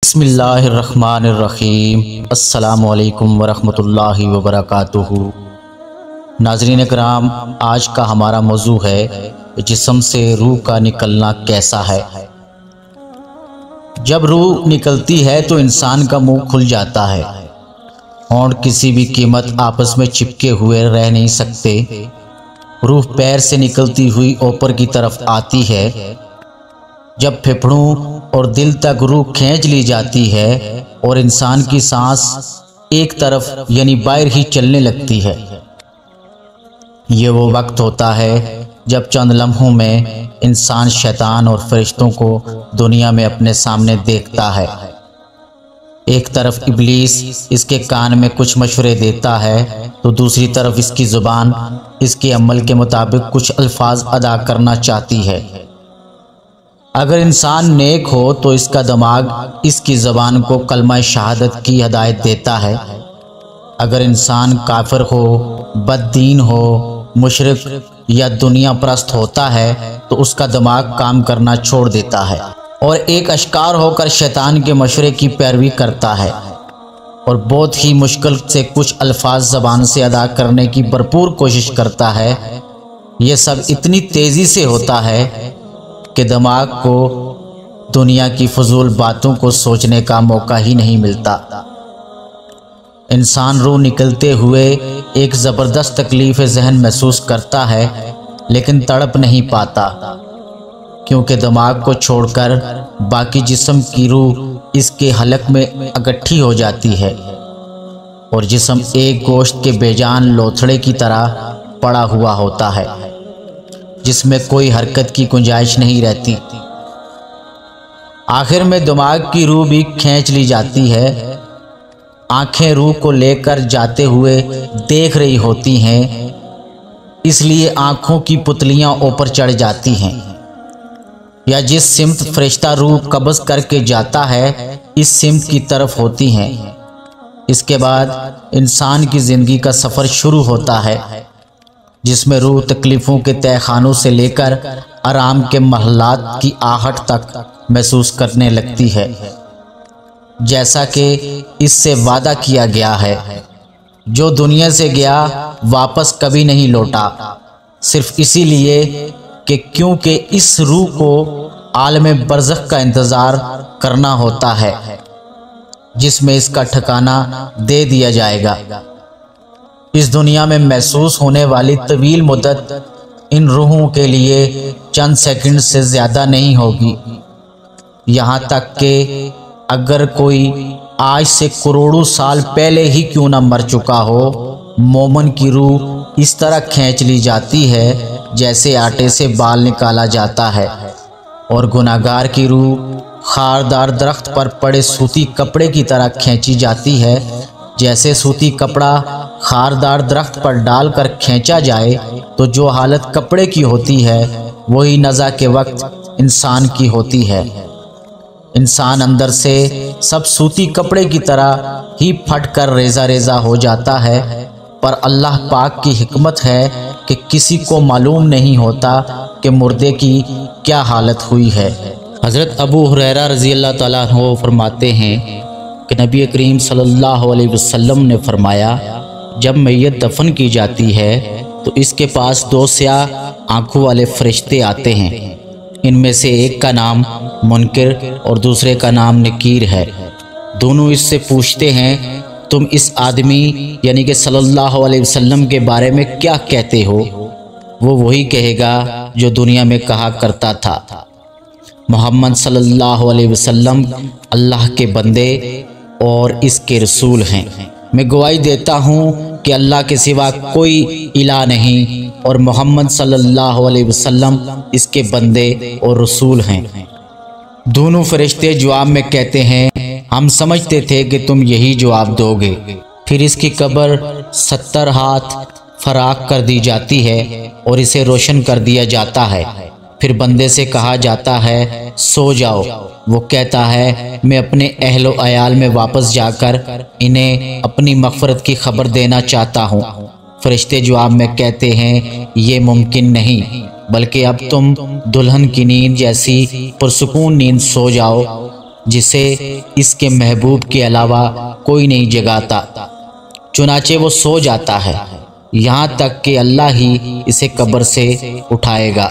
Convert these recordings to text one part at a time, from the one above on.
بسم اللہ الرحمن الرحیم۔ السلام علیکم ورحمۃ اللہ وبرکاتہ۔ ناظرین کرام، آج کا ہمارا موضوع ہے جسم سے روح کا نکلنا کیسا ہے۔ جب روح نکلتی ہے تو انسان کا منہ کھل جاتا ہے، ہونٹ کسی بھی قیمت آپس میں چپکے ہوئے رہ نہیں سکتے۔ روح پیر سے نکلتی ہوئی اوپر کی طرف آتی ہے۔ جب پھیپھڑوں اور دل تک روح کھینچ لی جاتی ہے اور انسان کی سانس ایک طرف یعنی باہر ہی چلنے لگتی ہے، یہ وہ وقت ہوتا ہے جب چند لمحوں میں انسان شیطان اور فرشتوں کو دنیا میں اپنے سامنے دیکھتا ہے۔ ایک طرف ابلیس اس کے کان میں کچھ مشورے دیتا ہے تو دوسری طرف اس کی زبان اس کے عمل کے مطابق کچھ الفاظ ادا کرنا چاہتی ہے۔ اگر انسان نیک ہو تو اس کا دماغ اس کی زبان کو کلمہ شہادت کی ہدایت دیتا ہے۔ اگر انسان کافر ہو، بد دین ہو، مشرک یا دنیا پرست ہوتا ہے تو اس کا دماغ کام کرنا چھوڑ دیتا ہے اور ایک اشکار ہو کر شیطان کے مشورے کی پیروی کرتا ہے اور بہت ہی مشکل سے کچھ الفاظ زبان سے ادا کرنے کی بھرپور کوشش کرتا ہے۔ یہ سب اتنی تیزی سے ہوتا ہے کہ دماغ کو دنیا کی فضول باتوں کو سوچنے کا موقع ہی نہیں ملتا۔ انسان روح نکلتے ہوئے ایک زبردست تکلیف ذہن محسوس کرتا ہے لیکن تڑپ نہیں پاتا، کیونکہ دماغ کو چھوڑ کر باقی جسم کی روح اس کے حلق میں اکٹھی ہو جاتی ہے اور جسم ایک گوشت کے بے جان لوتھڑے کی طرح پڑا ہوا ہوتا ہے جس میں کوئی حرکت کی گنجائش نہیں رہتی۔ آخر میں دماغ کی روح بھی کھینچ لی جاتی ہے۔ آنکھیں روح کو لے کر جاتے ہوئے دیکھ رہی ہوتی ہیں، اس لیے آنکھوں کی پتلیاں اوپر چڑھ جاتی ہیں، یا جس سمت فرشتہ روح قبض کر کے جاتا ہے اس سمت کی طرف ہوتی ہیں۔ اس کے بعد انسان کی زندگی کا سفر شروع ہوتا ہے جس میں روح تکلیفوں کے تہہ خانوں سے لے کر آرام کے محلات کی آہٹ تک محسوس کرنے لگتی ہے، جیسا کہ اس سے وعدہ کیا گیا ہے۔ جو دنیا سے گیا واپس کبھی نہیں لوٹا، صرف اسی لیے کہ کیونکہ اس روح کو عالم برزخ کا انتظار کرنا ہوتا ہے جس میں اس کا ٹھکانہ دے دیا جائے گا۔ اس دنیا میں محسوس ہونے والی طویل مدت ان روحوں کے لیے چند سیکنڈ سے زیادہ نہیں ہوگی، یہاں تک کہ اگر کوئی آج سے کروڑوں سال پہلے ہی کیوں نہ مر چکا ہو، مومن کی روح اس طرح کھینچ لی جاتی ہے جیسے آٹے سے بال نکالا جاتا ہے، اور گناہگار کی روح خاردار درخت پر پڑے سوتی کپڑے کی طرح کھینچی جاتی ہے۔ جیسے سوتی کپڑا خاردار درخت پر ڈال کر کھینچا جائے تو جو حالت کپڑے کی ہوتی ہے وہی نزع کے وقت انسان کی ہوتی ہے۔ انسان اندر سے سب سوتی کپڑے کی طرح ہی پھٹ کر ریزہ ریزہ ہو جاتا ہے، پر اللہ پاک کی حکمت ہے کہ کسی کو معلوم نہیں ہوتا کہ مردے کی کیا حالت ہوئی ہے۔ حضرت ابو ہریرہ رضی اللہ تعالیٰ عنہ فرماتے ہیں کہ نبی کریم صلی اللہ علیہ وسلم نے فرمایا، جب میت دفن کی جاتی ہے تو اس کے پاس دو سیاہ آنکھوں والے فرشتے آتے ہیں۔ ان میں سے ایک کا نام منکر اور دوسرے کا نام نکیر ہے۔ دونوں اس سے پوچھتے ہیں، تم اس آدمی یعنی کہ صلی اللہ علیہ وسلم کے بارے میں کیا کہتے ہو؟ وہ وہی کہے گا جو دنیا میں کہا کرتا تھا، محمد صلی اللہ علیہ وسلم اللہ کے بندے اور اس کے رسول ہیں۔ میں گواہی دیتا ہوں کہ اللہ کے سوا کوئی الہ نہیں اور محمد صلی اللہ علیہ وسلم اس کے بندے اور رسول ہیں۔ دونوں فرشتے جواب میں کہتے ہیں، ہم سمجھتے تھے کہ تم یہی جواب دو گے۔ پھر اس کی قبر 70 ہاتھ فراخ کر دی جاتی ہے اور اسے روشن کر دیا جاتا ہے۔ پھر بندے سے کہا جاتا ہے، سو جاؤ۔ وہ کہتا ہے، میں اپنے اہل و عیال میں واپس جا کر انہیں اپنی مغفرت کی خبر دینا چاہتا ہوں۔ فرشتے جواب میں کہتے ہیں، یہ ممکن نہیں، بلکہ اب تم دلہن کی نیند جیسی پرسکون نیند سو جاؤ۔ جسے اس کے محبوب کے علاوہ کوئی نہیں جگاتا، چنانچہ وہ سو جاتا ہے یہاں تک کہ اللہ ہی اسے قبر سے اٹھائے گا۔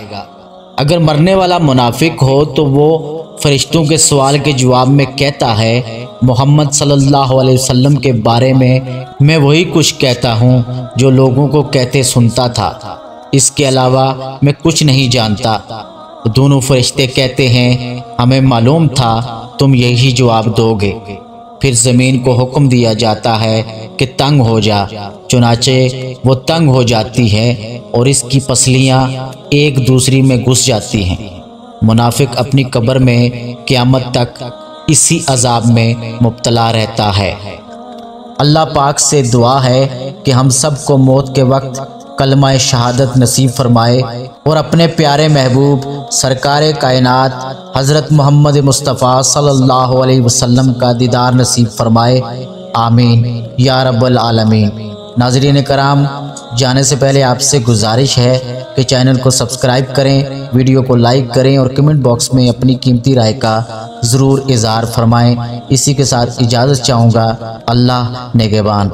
اگر مرنے والا منافق ہو تو وہ فرشتوں کے سوال کے جواب میں کہتا ہے محمد صلی اللہ علیہ وسلم کے بارے میں وہی کچھ کہتا ہوں جو لوگوں کو کہتے سنتا تھا، اس کے علاوہ میں کچھ نہیں جانتا۔ دونوں فرشتے کہتے ہیں ہمیں معلوم تھا تم یہی جواب دو گے۔ پھر زمین کو حکم دیا جاتا ہے کہ تنگ ہو جا، چنانچہ وہ تنگ ہو جاتی ہے اور اس کی پسلیاں ایک دوسری میں گھس جاتی ہیں۔ منافق اپنی قبر میں قیامت تک اسی عذاب میں مبتلا رہتا ہے۔ اللہ پاک سے دعا ہے کہ ہم سب کو موت کے وقت کلمہ شہادت نصیب فرمائے اور اپنے پیارے محبوب سرکار کائنات حضرت محمد مصطفیٰ صلی اللہ علیہ وسلم کا دیدار نصیب فرمائے، آمین یا رب العالمین۔ ناظرین کرام، جانے سے پہلے آپ سے گزارش ہے کہ چینل کو سبسکرائب کریں، ویڈیو کو لائک کریں اور کمنٹ باکس میں اپنی قیمتی رائے کا ضرور اظہار فرمائیں۔ اسی کے ساتھ اجازت چاہوں گا، اللہ نگہبان۔